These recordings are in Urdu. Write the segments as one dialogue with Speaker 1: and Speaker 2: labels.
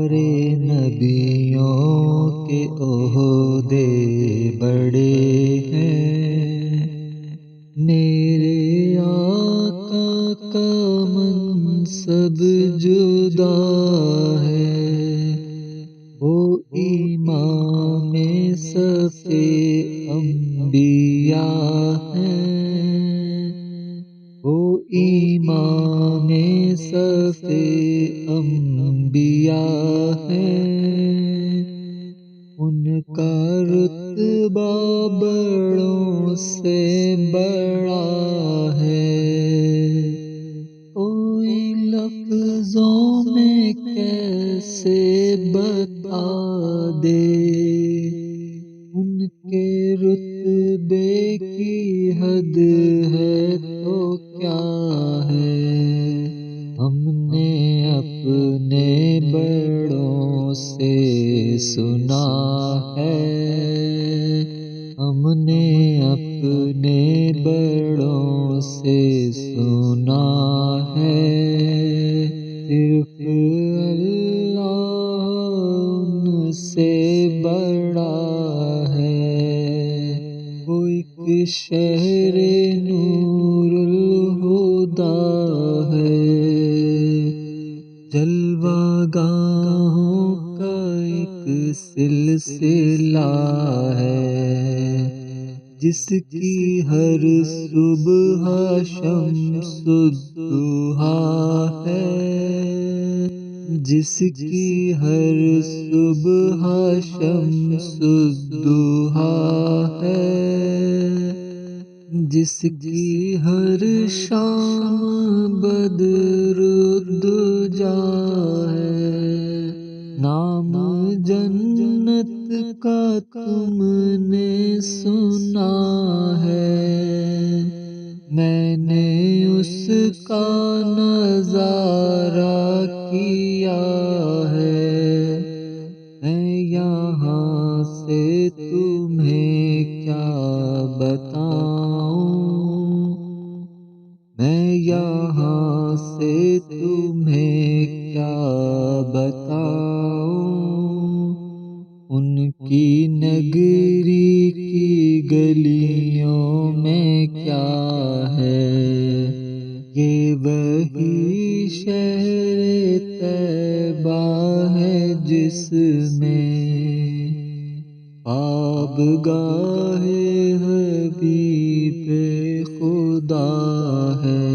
Speaker 1: سارے نبیوں کے عہدے بڑے ہیں، میرے آقا کا منصب جدا ہے، وہ امام صف انبیاء ہیں، وہ امام صف انبیاء ہیں، ان کا رتبہ بڑوں سے بڑا ہے، کوئی لفظوں میں کیسے بتا دے، ان کے رتبے کی حد ہے تو کیا ہے، ہم نے اپنے بڑوں سے سنا ہے، ہم نے اپنے بڑوں سے سنا ہے، صرف اللہ ان سے بڑا ہے، وہ ایک شہر نور الہدی ہے، جلوہ گاہوں کا ایک سلسلہ ہے، جس کی ہر صبح شمس الضحیٰ ہے، جس کی ہر صبح شمس الضحیٰ ہے، جس کی ہر شام بدر الدجیٰ ہے، نام جنت کا تم نے سنا ہے، میں نے اس کا نظارہ کیا ہے، میں یہاں سے تمہیں کیا بتاؤں، میں یہاں سے تمہیں کیا بتاؤں، ان کی نگری کی گلیوں میں کیا ہے، یہ وہی شہر طیبہ ہے جس میں آبگاہ حبیب خدا ہے،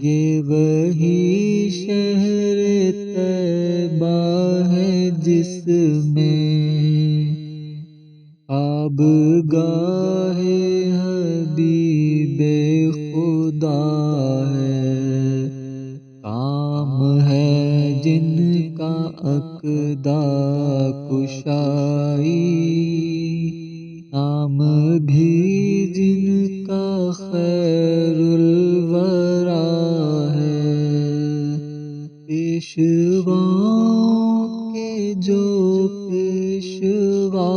Speaker 1: یہ وہی شہر طیبہ ہے جس میں آبگاہ حبیب خدا ہے، کام ہے جن کا عقدہ کشائی، نام بھی جن کا خیر الورا ہے، پیشواؤں کے جو پیشوا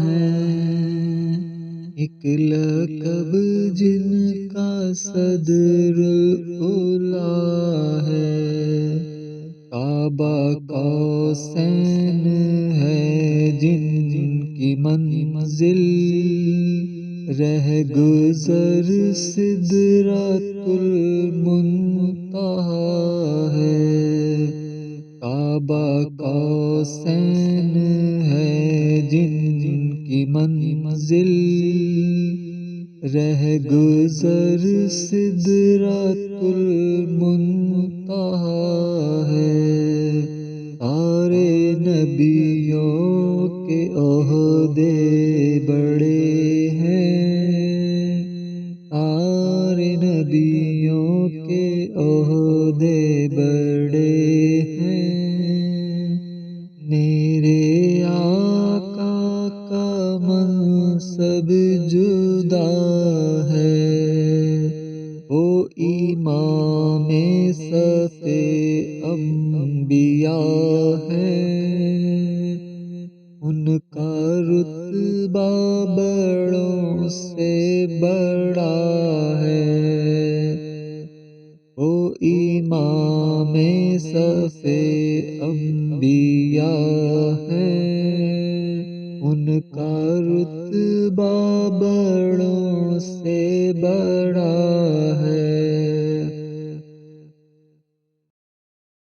Speaker 1: ہیں، ایک لقب جن کا صدر اولا ہے، کعبہ قوسین ہے جن کی منزل، رہ گزر سدرۃ المنتہیٰ ہے، کعبہ قوسین ہے جن کی منزل، رہ گزر سدرۃ المنتہیٰ ہے، سارے نبیوں کے عہدے بڑے ہیں، سارے نبیوں کے عہدے بڑے ہیں، میرے آقا کا منصب جدا ہے، وہ امام صف انبیاء ہیں، ان کا رتبہ بڑوں سے بڑا ہے، وہ امام صف انبیاء ہیں، ان کا رتبہ بڑوں سے بڑا ہے۔